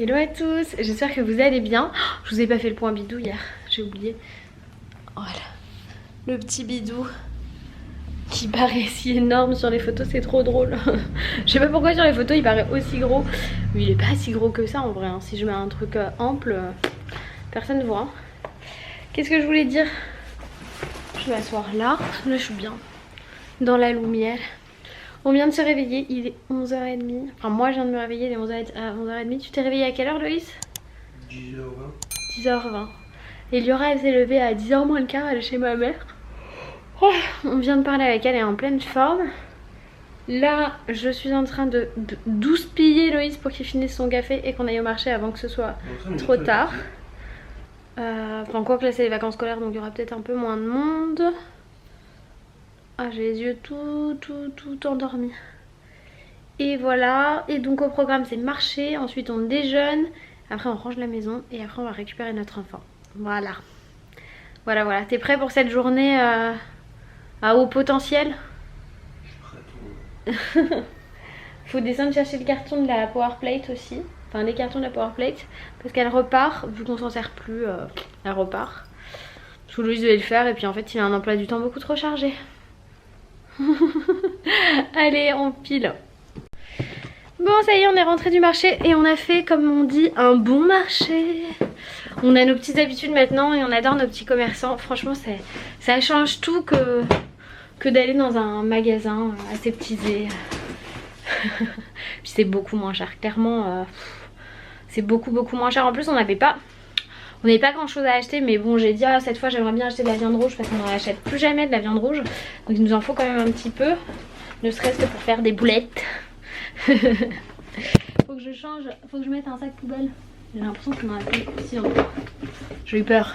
Hello à tous, j'espère que vous allez bien. Je vous ai pas fait le point bidou hier, j'ai oublié. Voilà, le petit bidou qui paraît si énorme sur les photos, c'est trop drôle. Je sais pas pourquoi sur les photos il paraît aussi gros. Mais il est pas si gros que ça en vrai, hein. Si je mets un truc ample, personne ne voit. Qu'est-ce que je voulais dire? Je vais m'asseoir là, là je suis bien dans la lumière. On vient de se réveiller, il est 11h30. Enfin moi je viens de me réveiller, il est 11h30. Tu t'es réveillée à quelle heure Loïs? 10h20. 10h20. Et Liora elle s'est levée à 10h moins le quart, elle est chez ma mère. Oh, on vient de parler avec elle, elle est en pleine forme. Là je suis en train de douze-piller Loïs pour qu'il finisse son café et qu'on aille au marché avant que ce soit trop tard. Enfin quoi que là c'est les vacances scolaires donc il y aura peut-être un peu moins de monde. Ah j'ai les yeux tout endormis. Et voilà, et donc au programme c'est marcher, ensuite on déjeune, après on range la maison et après on va récupérer notre enfant. Voilà. Voilà, t'es prêt pour cette journée à haut potentiel? Je suis prêt. Faut descendre chercher le carton de la Power Plate aussi. Enfin les cartons de la Power Plate. Parce qu'elle repart, vu qu'on s'en sert plus, elle repart. Je voulais juste le faire et puis en fait il a un emploi du temps beaucoup trop chargé. Allez on pile. Bon ça y est on est rentré du marché et on a fait comme on dit un bon marché. On a nos petites habitudes maintenant et on adore nos petits commerçants. Franchement ça change tout que d'aller dans un magasin aseptisé. Puis c'est beaucoup moins cher clairement. C'est beaucoup moins cher. En plus on n'avait pas grand chose à acheter, mais bon j'ai dit cette fois j'aimerais bien acheter de la viande rouge parce qu'on n'en achète plus jamais de la viande rouge. Donc il nous en faut quand même un petit peu, ne serait-ce que pour faire des boulettes. Faut que je change, faut que je mette un sac poubelle. J'ai l'impression qu'on en a plus ici encore. J'ai eu peur.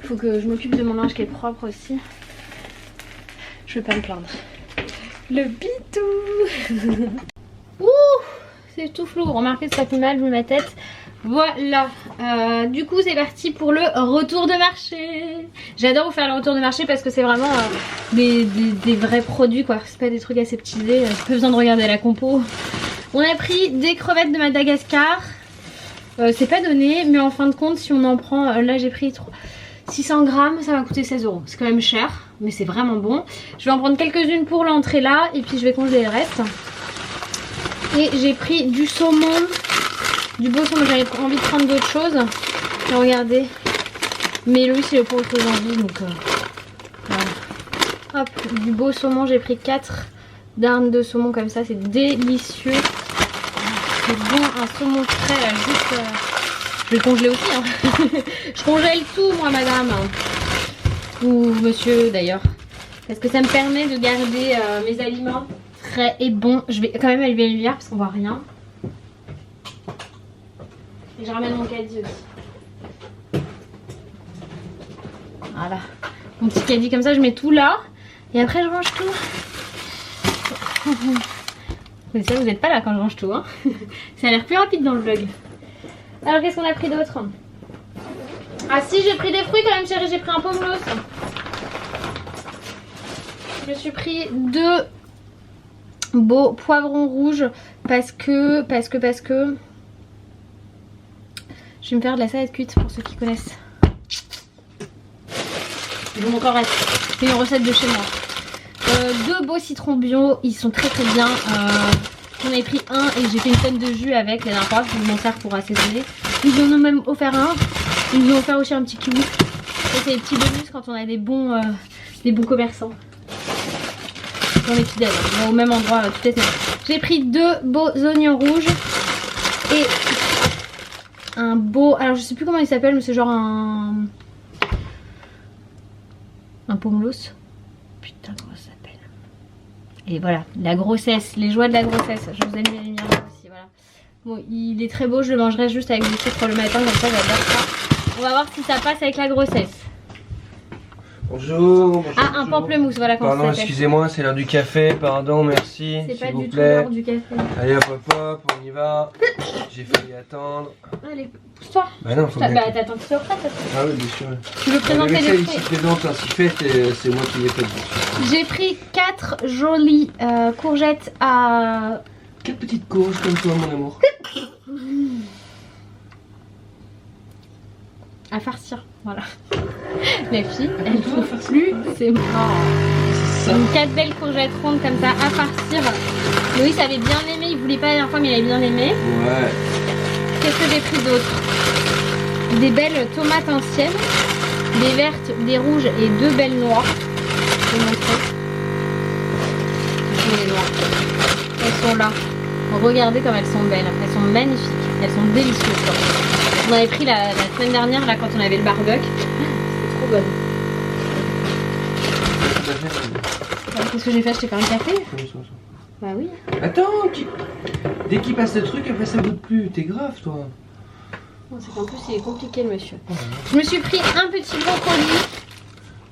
Faut que je m'occupe de mon linge qui est propre aussi. Je vais pas me plaindre. Le bitou. Ouh, c'est tout flou. Remarquez ça fait mal vu ma tête. Voilà, du coup c'est parti pour le retour de marché. J'adore vous faire le retour de marché parce que c'est vraiment des vrais produits quoi. C'est pas des trucs aseptisés, j'ai pas besoin de regarder la compo. On a pris des crevettes de Madagascar. C'est pas donné mais en fin de compte si on en prend, là j'ai pris 600 grammes, ça m'a coûté 16 €. C'est quand même cher mais c'est vraiment bon. Je vais en prendre quelques-unes pour l'entrée là et puis je vais congeler le reste. Et j'ai pris du saumon. Du beau saumon, j'avais envie de prendre d'autres choses. Et regardez. Mais Louis il a pas autre chose envie donc voilà. Hop, du beau saumon, j'ai pris 4 darnes de saumon comme ça, c'est délicieux. C'est bon, un saumon frais là, juste. Je vais le congeler aussi hein. Je congèle tout moi madame. Ou monsieur d'ailleurs. Parce que ça me permet de garder mes aliments frais et bons. Je vais quand même allumer la lumière parce qu'on voit rien. Et je ramène mon caddie aussi. Voilà. Mon petit caddie comme ça, je mets tout là. Et après je range tout. Mais ça vous n'êtes pas là quand je range tout hein. Ça a l'air plus rapide dans le vlog. Alors qu'est-ce qu'on a pris d'autre? Ah si j'ai pris des fruits quand même chérie, j'ai pris un pommelos. Je me suis pris 2 beaux poivrons rouges parce que je vais me faire de la salade cuite pour ceux qui connaissent. Je vous montre le reste. C'est une recette de chez moi. 2 beaux citrons bio, ils sont très bien. J'en ai pris un et j'ai fait une tonne de jus avec la dernière fois. Je m'en sers pour assaisonner. Ils nous en ont même offert un. Ils nous ont offert aussi un petit kiwi. Ça c'est les petits bonus quand on a des bons commerçants. Dans les fidèles, au même endroit, tout est. J'ai pris 2 beaux oignons rouges et un beau, alors je sais plus comment il s'appelle mais c'est genre un pommelos. Putain comment ça s'appelle. Et voilà, la grossesse, les joies de la grossesse. Je vous ai mis la lumière là aussi, voilà. Bon il est très beau, je le mangerai juste avec du sucre le matin comme ça j'adore ça. On va voir si ça passe avec la grossesse. Bonjour. Ah un pamplemousse, voilà comment ça s'appelle. Pardon excusez-moi c'est l'heure du café, pardon merci. C'est pas s'il vous du tout plaît. l'heure du café. Allez hop on y va. J'ai failli attendre. Allez, pousse-toi. Bah non faut bien. Bah t'attends que tu sois prête. Ah oui bien sûr. Tu veux présenter les fruits? ici présente ainsi fait et c'est moi qui l'ai fait. J'ai pris 4 jolies courgettes à... 4 petites courges comme toi mon amour. à farcir. Voilà. La fille, elle trouve plus, c'est mort. Donc 4 belles courgettes rondes comme ça à farcir. Loïs avait bien aimé, il voulait pas la dernière fois mais il avait bien aimé. Ouais. Qu'est-ce que j'ai pris d'autre? Des belles tomates anciennes, des vertes, des rouges et 2 belles noires. Je vais montrer. Les noires. Elles sont là. Regardez comme elles sont belles. Elles sont magnifiques. Elles sont délicieuses. On avait pris la semaine dernière là quand on avait le barbecue. C'était trop bon. Qu'est-ce que j'ai fait? Je t'ai fait un café? Bah oui. Attends, dès qu'il passe le truc, après ça goûte plus. T'es grave toi. C'est qu'en plus il est compliqué le monsieur. Je me suis pris un petit brocoli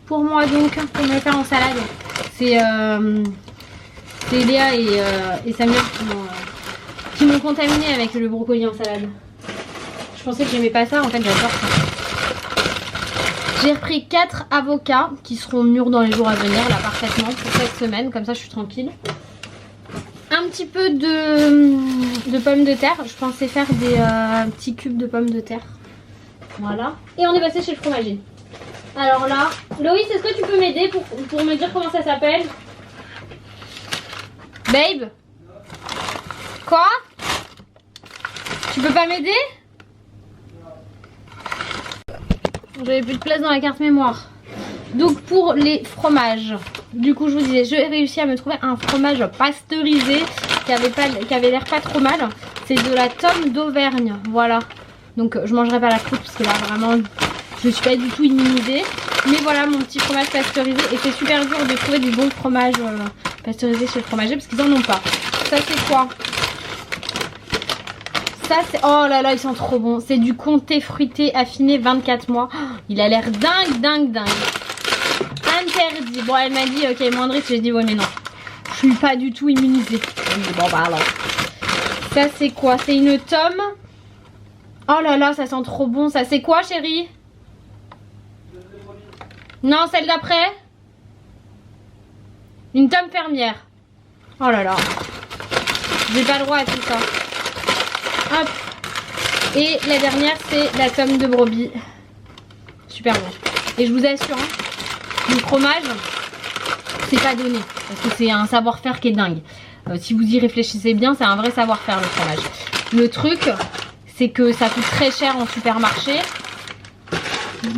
pour moi donc pour me le faire en salade. C'est Léa et Samuel qui m'ont contaminé avec le brocoli en salade. Je pensais que j'aimais pas ça, en fait j'adore ça. J'ai repris 4 avocats qui seront mûrs dans les jours à venir là parfaitement pour cette semaine, comme ça je suis tranquille. Un petit peu de pommes de terre. Je pensais faire des petits cubes de pommes de terre. Voilà. Et on est passé chez le fromager. Alors là, Loïs, est-ce que tu peux m'aider pour me dire comment ça s'appelle? Babe? Quoi? Tu peux pas m'aider? J'avais plus de place dans la carte mémoire. Donc pour les fromages, du coup je vous disais, j'ai réussi à me trouver un fromage pasteurisé qui avait l'air pas trop mal. C'est de la tome d'Auvergne, voilà. Donc je mangerai pas la croûte parce que là vraiment je suis pas du tout immunisée. Mais voilà mon petit fromage pasteurisé. Et c'est super dur de trouver du bon fromage pasteurisé chez le fromager parce qu'ils en ont pas. Ça c'est quoi? Ça c'est... Oh là là, ils sont trop bons. C'est du comté fruité affiné 24 mois. Oh, il a l'air dingue, dingue, dingue. Interdit. Bon, elle m'a dit, ok, moindre, j'ai dit, ouais, mais non. Je suis pas du tout immunisée. Bon, bah alors. Ça c'est quoi? C'est une tome. Oh là là, ça sent trop bon. Ça c'est quoi, chérie? Non, celle d'après? Une tome fermière. Oh là là. J'ai pas le droit à tout ça. Hop. Et la dernière c'est la tome de brebis. Super bon. Et je vous assure, hein, le fromage c'est pas donné. Parce que c'est un savoir-faire qui est dingue. Si vous y réfléchissez bien, c'est un vrai savoir-faire le fromage. Le truc c'est que ça coûte très cher en supermarché.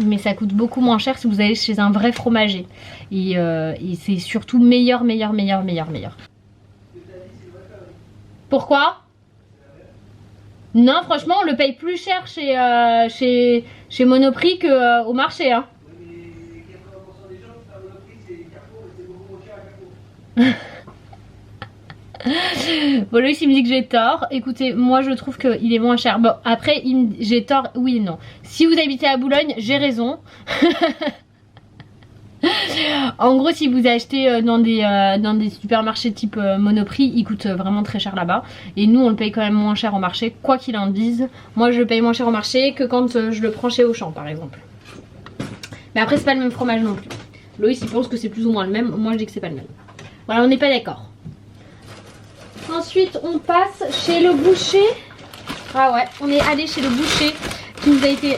Mais ça coûte beaucoup moins cher si vous allez chez un vrai fromager. Et c'est surtout meilleur. Pourquoi ? Non, franchement, on le paye plus cher chez Monoprix qu'au marché. Hein. Bon, Loïs, il me dit que j'ai tort. Écoutez, moi je trouve qu'il est moins cher. Bon, après, j'ai tort, oui et non. Si vous habitez à Boulogne, j'ai raison. En gros, si vous achetez dans des supermarchés type Monoprix, il coûte vraiment très cher là-bas. Et nous, on le paye quand même moins cher au marché, quoi qu'il en dise. Moi, je le paye moins cher au marché que quand je le prends chez Auchan, par exemple. Mais après, c'est pas le même fromage non plus. Loïs, il pense que c'est plus ou moins le même. Moi, je dis que c'est pas le même. Voilà, on n'est pas d'accord. Ensuite, on passe chez le boucher. Ah ouais, on est allé chez le boucher qui nous a été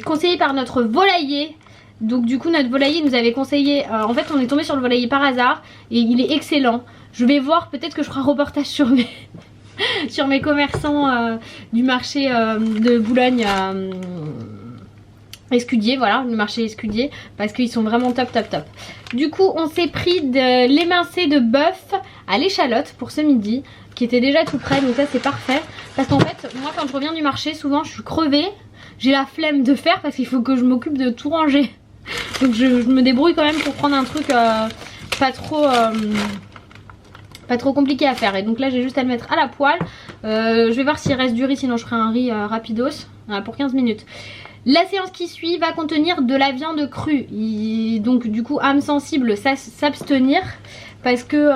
conseillé par notre volailler. Donc du coup notre volailler nous avait conseillé, en fait on est tombé sur le volailler par hasard et il est excellent. Je vais voir, peut-être que je ferai un reportage sur mes, sur mes commerçants du marché de Boulogne Escudier, voilà, le marché Escudier, parce qu'ils sont vraiment top. Du coup on s'est pris de l'émincé de bœuf à l'échalote pour ce midi, qui était déjà tout prêt, donc ça c'est parfait. Parce qu'en fait moi quand je reviens du marché, souvent je suis crevée, j'ai la flemme de faire parce qu'il faut que je m'occupe de tout ranger. Donc je me débrouille quand même pour prendre un truc pas trop compliqué à faire. Et donc là j'ai juste à le mettre à la poêle. Je vais voir s'il reste du riz, sinon je ferai un riz rapidos pour 15 minutes. La séance qui suit va contenir de la viande crue. Donc du coup âme sensible, s'abstenir. Parce que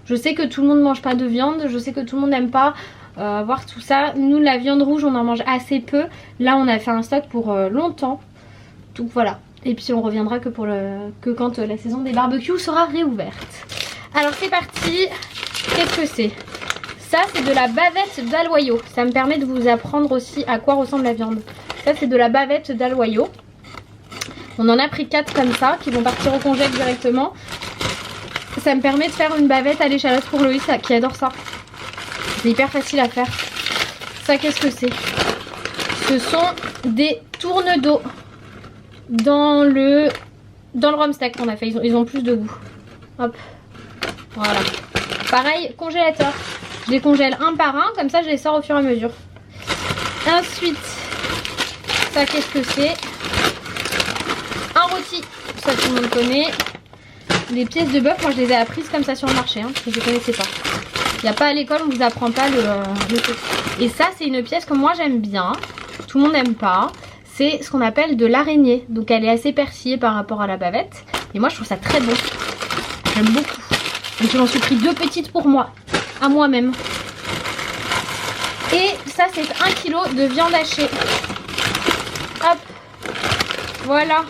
je sais que tout le monde ne mange pas de viande. Je sais que tout le monde n'aime pas voir tout ça. Nous la viande rouge on en mange assez peu. Là on a fait un stock pour longtemps. Donc voilà. Et puis on reviendra que quand la saison des barbecues sera réouverte. Alors c'est parti. Qu'est-ce que c'est? Ça c'est de la bavette d'aloyau. Ça me permet de vous apprendre aussi à quoi ressemble la viande. Ça c'est de la bavette d'Aloyau. On en a pris 4 comme ça qui vont partir au congèle directement. Ça me permet de faire une bavette à l'échalote pour Loïs qui adore ça. C'est hyper facile à faire. Ça, qu'est-ce que c'est? Ce sont des tournes d'eau dans le rhum steak qu'on a fait. Ils ont plus de goût. Hop. Voilà. Pareil, congélateur. Je les congèle un par un, comme ça je les sors au fur et à mesure. Ensuite, ça, qu'est-ce que c'est? Un rôti. Ça, tout le monde connaît. Les pièces de bœuf, moi je les ai apprises comme ça sur le marché, parce que je ne connaissais pas. Il n'y a pas à l'école, on ne vous apprend pas le truc. Et ça, c'est une pièce que moi j'aime bien. Tout le monde n'aime pas. C'est ce qu'on appelle de l'araignée. Donc elle est assez persillée par rapport à la bavette. Et moi je trouve ça très bon. J'aime beaucoup. Donc j'en suis pris 2 petites pour moi. À moi-même. Et ça, c'est 1 kg de viande hachée. Hop. Voilà.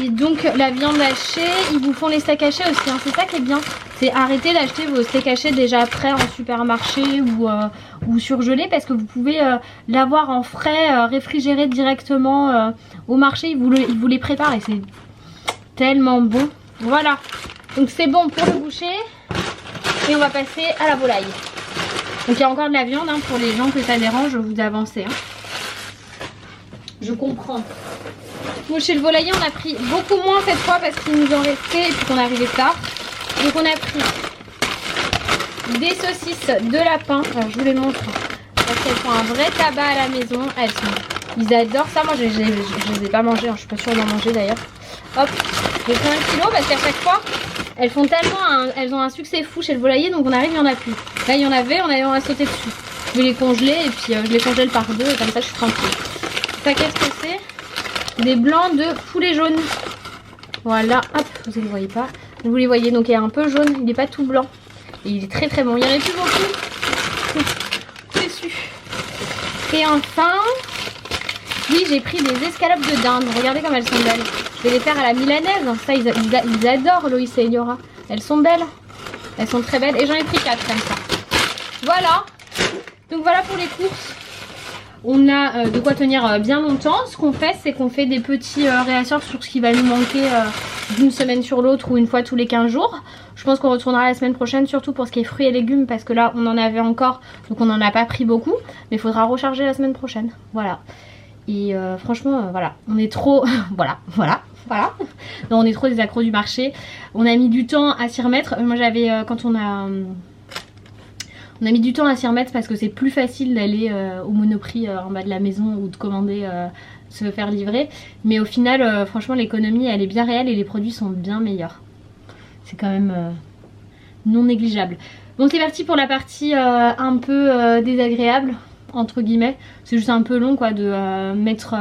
Et donc la viande hachée, ils vous font les steaks hachés aussi, hein. C'est ça qui est bien. C'est arrêter d'acheter vos steaks hachés déjà prêts en supermarché ou surgelés, parce que vous pouvez l'avoir en frais, réfrigéré directement au marché. Ils vous les préparent et c'est tellement bon. Voilà. Donc c'est bon pour le boucher. Et on va passer à la volaille. Donc il y a encore de la viande, hein, pour les gens que ça dérange, vous avancez. Hein. Je comprends. Bon, chez le volailler, on a pris beaucoup moins cette fois parce qu'il nous en restait et puis qu'on est arrivé tard. Donc on a pris des saucisses de lapin. Alors je vous les montre parce qu'elles font un vrai tabac à la maison. Ils adorent ça. Moi je les ai pas mangées, hein. Je suis pas sûre d'en manger d'ailleurs. Hop, j'ai pris 1 kg parce qu'à chaque fois elles font tellement elles ont un succès fou chez le volailler, donc on arrive, il n'y en a plus. Là il y en avait, on a sauté dessus. Je vais les congeler et puis je les congèle par 2 et comme ça je suis tranquille. Ça, qu'est-ce que c'est? Des blancs de poulet jaune. Voilà, hop, vous ne les voyez pas. Vous les voyez, donc il est un peu jaune, il n'est pas tout blanc. Et il est très très bon, il n'y en a plus beaucoup. Déçu. Et enfin, oui, j'ai pris des escalopes de dinde. Regardez comme elles sont belles. Je vais les faire à la milanaise. Ça, ils adorent Loïs et Eliora. Elles sont belles. Elles sont très belles. Et j'en ai pris 4 comme ça. Voilà. Donc voilà pour les courses. On a de quoi tenir bien longtemps. Ce qu'on fait, c'est qu'on fait des petits réassorts sur ce qui va nous manquer d'une semaine sur l'autre ou une fois tous les 15 jours. Je pense qu'on retournera la semaine prochaine, surtout pour ce qui est fruits et légumes, parce que là on en avait encore, donc on n'en a pas pris beaucoup. Mais il faudra recharger la semaine prochaine. Voilà. Et franchement, voilà, on est trop... voilà. Non, on est trop des accros du marché. On a mis du temps à s'y remettre. Moi j'avais, quand on a mis du temps à s'y remettre parce que c'est plus facile d'aller au Monoprix en bas de la maison ou de commander, se faire livrer. Mais au final, franchement, l'économie elle est bien réelle et les produits sont bien meilleurs. C'est quand même non négligeable. Bon, c'est parti pour la partie un peu désagréable, entre guillemets. C'est juste un peu long quoi de mettre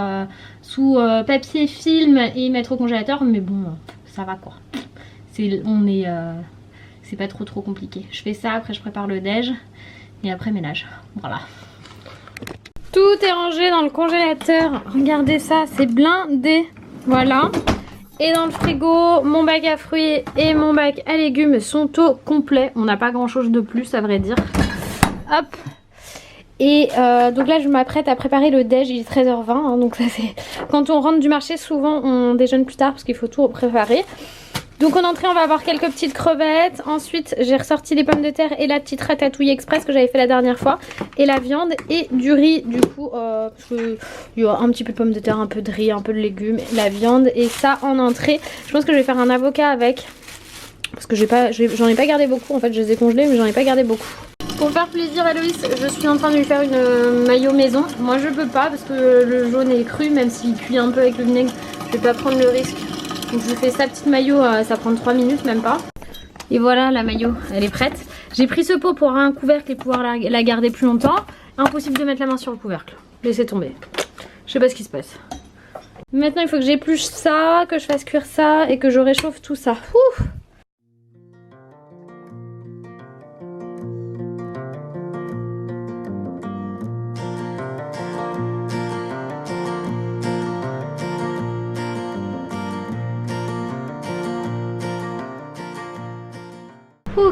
sous papier film et mettre au congélateur. Mais bon, ça va quoi. C'est pas trop compliqué. Je fais ça, après je prépare le déj et après ménage. Voilà. Tout est rangé dans le congélateur. Regardez ça, c'est blindé. Voilà. Et dans le frigo, mon bac à fruits et mon bac à légumes sont au complet. On n'a pas grand chose de plus à vrai dire. Hop. Et donc là je m'apprête à préparer le déj, il est 13h20 hein, donc ça c'est... Quand on rentre du marché souvent on déjeune plus tard parce qu'il faut tout préparer. Donc en entrée on va avoir quelques petites crevettes. Ensuite j'ai ressorti les pommes de terre et la petite ratatouille express que j'avais fait la dernière fois. Et la viande et du riz du coup. Parce que il y a un petit peu de pommes de terre, un peu de riz, un peu de légumes, la viande. Et ça en entrée. Je pense que je vais faire un avocat avec. Parce que j'en ai pas gardé beaucoup. En fait je les ai congelés mais j'en ai pas gardé beaucoup. Pour faire plaisir à Loïs, je suis en train de lui faire une mayo maison. Moi je peux pas parce que le jaune est cru, même s'il cuit un peu avec le vinaigre. Je vais pas prendre le risque. Donc je fais sa petite mayo, ça prend 3 minutes même pas. Et voilà la mayo, elle est prête. J'ai pris ce pot pour avoir un couvercle et pouvoir la garder plus longtemps. Impossible de mettre la main sur le couvercle. Laissez tomber. Je sais pas ce qui se passe. Maintenant il faut que j'épluche ça, que je fasse cuire ça et que je réchauffe tout ça. Ouh.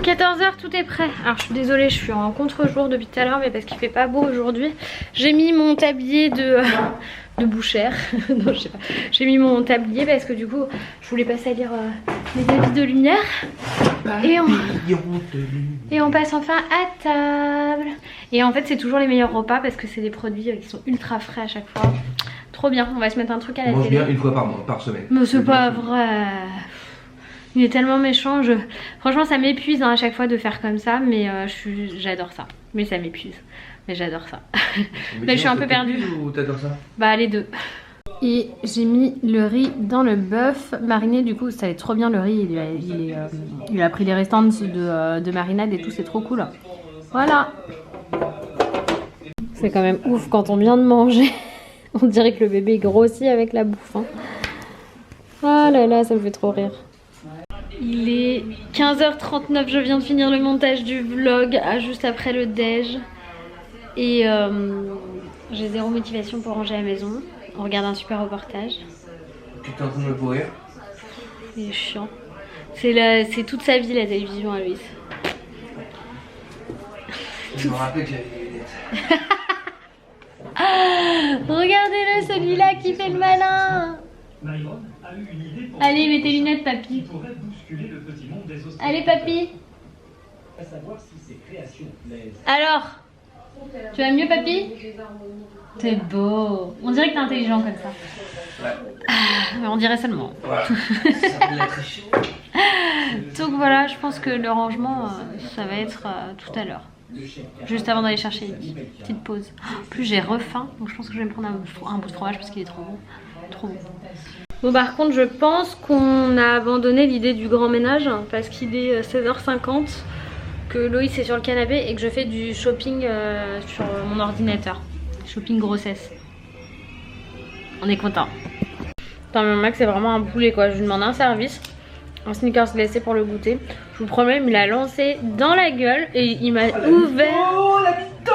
14h, tout est prêt. Alors je suis désolée, je suis en contre-jour depuis tout à l'heure, mais parce qu'il fait pas beau aujourd'hui. J'ai mis mon tablier de bouchère. Non, je sais pas. J'ai mis mon tablier parce que du coup, je voulais pas salir mes habits de lumière. Et on passe enfin à table. Et en fait, c'est toujours les meilleurs repas parce que c'est des produits qui sont ultra frais à chaque fois. Trop bien. On va se mettre un truc à la télé. On mange bien une fois par semaine. Mais c'est pas vrai. Il est tellement méchant. Franchement, ça m'épuise à chaque fois de faire comme ça, mais j'adore ça. Mais ça m'épuise. Mais j'adore ça. Là, je suis un peu perdue. Ou t'adores ça? Bah, les deux. Et j'ai mis le riz dans le bœuf mariné. Du coup, ça va être trop bien le riz. Il a pris les restants de marinade et tout. C'est trop cool. Voilà. C'est quand même ouf quand on vient de manger. On dirait que le bébé grossit avec la bouffe. Hein. Ah là là, ça me fait trop rire. Il est 15h39, je viens de finir le montage du vlog juste après le déj. Et j'ai zéro motivation pour ranger la maison. On regarde un super reportage. Tu t'es en train de me pourrir? Il est chiant. C'est toute sa vie la télévision à Loïs. Je me rappelle que j'avais des lunettes. Regardez-le, celui-là qui fait le malin. Allez, mets tes lunettes, papy. Allez, papy. Alors, tu vas mieux, papy? T'es beau. On dirait que t'es intelligent comme ça. Ouais. Mais on dirait seulement. Voilà. Ça s'appelle la triche. Donc voilà, je pense que le rangement, ça va être tout à l'heure. Juste avant d'aller chercher une petite pause. En plus, j'ai refaim, donc je pense que je vais me prendre un bout de fromage parce qu'il est trop bon. Trop bon. Bon, par contre, je pense qu'on a abandonné l'idée du grand ménage parce qu'il est 16h50, que Loïs est sur le canapé et que je fais du shopping sur mon ordinateur. Shopping grossesse. On est content. Putain, mais Max, c'est vraiment un poulet quoi. Je lui demande un service, un Snickers glacé pour le goûter. Je vous promets, il me l'a lancé dans la gueule et il m'a ouvert. Oh, la mytho!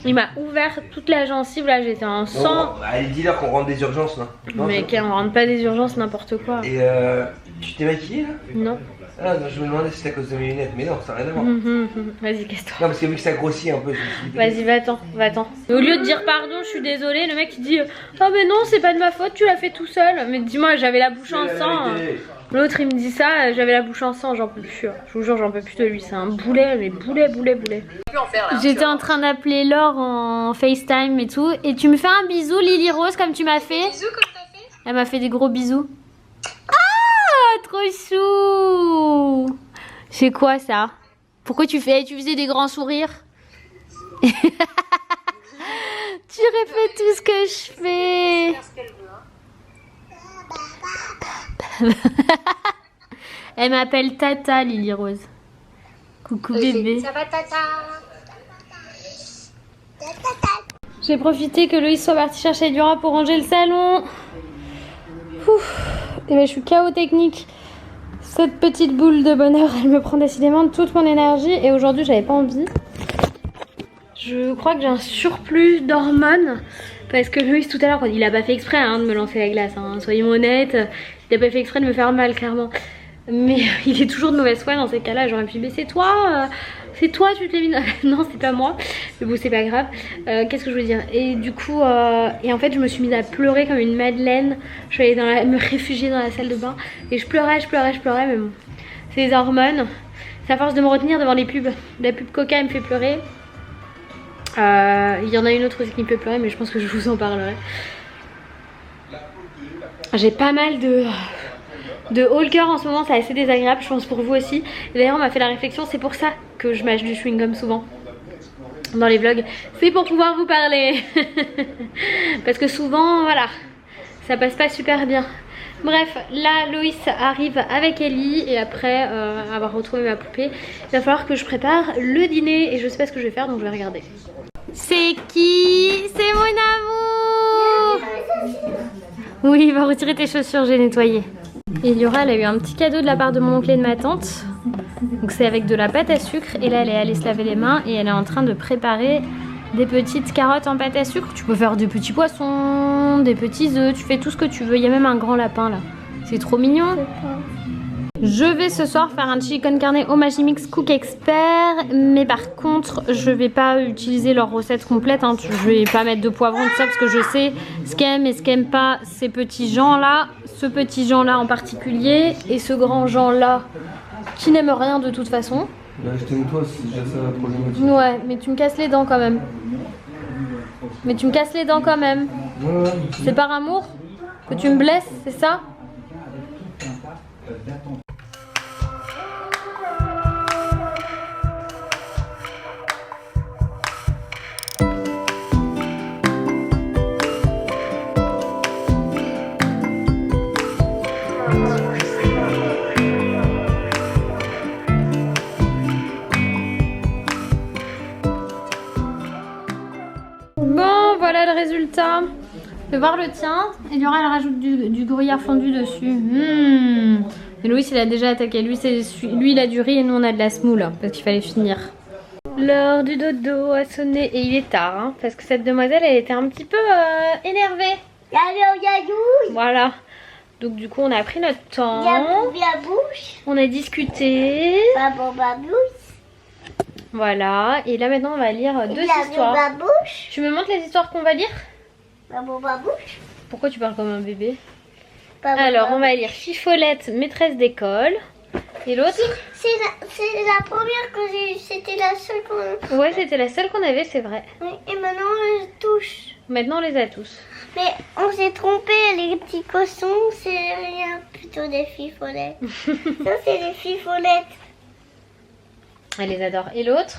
Il m'a ouvert toute la gencive là, j'étais en sang. Bon, allez, dis-leur qu'on rentre des urgences là. Non, mais on rentre pas des urgences, n'importe quoi. Et tu t'es maquillée là? Non. Ah non, je me demandais si c'était à cause de mes lunettes, mais non, ça n'a rien à voir. Vas-y, casse-toi. Non, parce que vu que ça grossit un peu, je me suis dit. Vas-y, va-t'en, va-t'en. Au lieu de dire pardon, je suis désolée, le mec il dit oh mais non, c'est pas de ma faute, tu l'as fait tout seul. Mais dis-moi, j'avais la bouche en sang. L'autre il me dit ça, j'avais la bouche en sang, j'en peux plus. Je vous jure, j'en peux plus de lui, c'est un boulet, mais boulet. J'étais en train d'appeler Laure en FaceTime et tout, et tu me fais un bisou, Lily Rose, comme tu m'as fait. Bisous comme t'as fait. Elle m'a fait des gros bisous. Ah, trop chou. C'est quoi ça? Pourquoi tu faisais des grands sourires? Tu répètes tout ce que je fais. Elle m'appelle Tata, Lily Rose. Coucou bébé. Ça va tata? J'ai profité que Loïs soit parti chercher du rat pour ranger le salon. Et ben, je suis KO technique. Cette petite boule de bonheur, elle me prend décidément toute mon énergie. Et aujourd'hui, j'avais pas envie. Je crois que j'ai un surplus d'hormones. Parce que Loïs, tout à l'heure, il a pas fait exprès de me lancer la glace. Soyons honnêtes. Il a pas fait exprès de me faire mal, clairement. Mais il est toujours de mauvaise foi dans ces cas-là. J'aurais pu baisser toi. C'est toi, tu te l'es mis. Non, c'est pas moi. Mais bon, c'est pas grave. Qu'est-ce que je veux dire? Et du coup, et en fait, je me suis mise à pleurer comme une madeleine. Je suis allée me réfugier dans la salle de bain. Et je pleurais. Mais bon, c'est les hormones. C'est à force de me retenir devant les pubs. La pub Coca, elle me fait pleurer. Il y en a une autre aussi qui me fait pleurer, mais je pense que je vous en parlerai. J'ai pas mal de haut le cœur en ce moment, c'est assez désagréable, je pense pour vous aussi. D'ailleurs on m'a fait la réflexion, c'est pour ça que je mâche du chewing-gum souvent dans les vlogs. C'est pour pouvoir vous parler. Parce que souvent, voilà, ça passe pas super bien. Bref, là Loïs arrive avec Ellie et après avoir retrouvé ma poupée, il va falloir que je prépare le dîner et je sais pas ce que je vais faire donc je vais regarder. C'est qui? C'est mon amour. Oui, va retirer tes chaussures, j'ai nettoyé. Et Liora, elle a eu un petit cadeau de la part de mon oncle et de ma tante. Donc c'est avec de la pâte à sucre et là elle est allée se laver les mains et elle est en train de préparer des petites carottes en pâte à sucre. Tu peux faire des petits poissons, des petits œufs, tu fais tout ce que tu veux. Il y a même un grand lapin là. C'est trop mignon. Je vais ce soir faire un chili con carne au Magimix Cook Expert, mais par contre je vais pas utiliser leur recette complète, hein. Je vais pas mettre de poivron tout ça parce que je sais ce qu'aiment et ce qu'aiment pas ces petits gens là, ce petit Jean là en particulier et ce grand Jean là qui n'aime rien de toute façon. Bah, je t'aime toi, c'est déjà ça la problématique. Ouais, mais tu me casses les dents quand même. Mais tu me casses les dents quand même. Ouais. C'est par amour que tu me blesses, c'est ça? Bon, voilà le résultat. Fais voir le tien. Et Laura, elle rajoute du gruyère fondu dessus. Et Louis, il a déjà attaqué. Lui, il a du riz et nous, on a de la semoule. Parce qu'il fallait finir. L'heure du dodo a sonné. Et il est tard. Hein, parce que cette demoiselle, elle était un petit peu énervée. Voilà. Donc du coup, on a pris notre temps. On a discuté. Voilà. Et là, maintenant, on va lire 2 histoires. Tu me montres les histoires qu'on va lire? Pourquoi tu parles comme un bébé? Alors, on va lire Fifolette, maîtresse d'école. Et l'autre? C'est la première que j'ai eue. C'était la seule qu'on... Ouais, c'était la seule qu'on avait, c'est vrai. Et maintenant, on les touche. Maintenant, on les a tous. Mais on s'est trompé, les petits cossons, c'est rien, plutôt des fifolettes. Ça, c'est des fifolettes. Elle les adore. Et l'autre?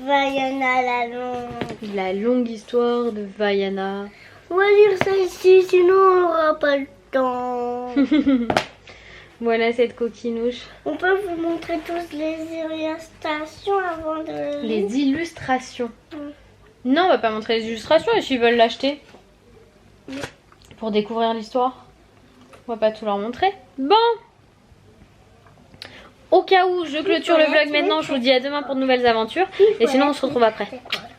Vaiana la longue. La longue histoire de Vaiana. On va lire ça ici, sinon on n'aura pas le temps. Voilà cette coquinouche. On peut vous montrer tous les illustrations avant de... Les illustrations. Non, on va pas montrer les illustrations et s'ils veulent l'acheter. Pour découvrir l'histoire. On va pas tout leur montrer. Bon. Au cas où je clôture le vlog maintenant, je vous dis à demain pour de nouvelles aventures. Et sinon on se retrouve après.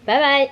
Bye bye.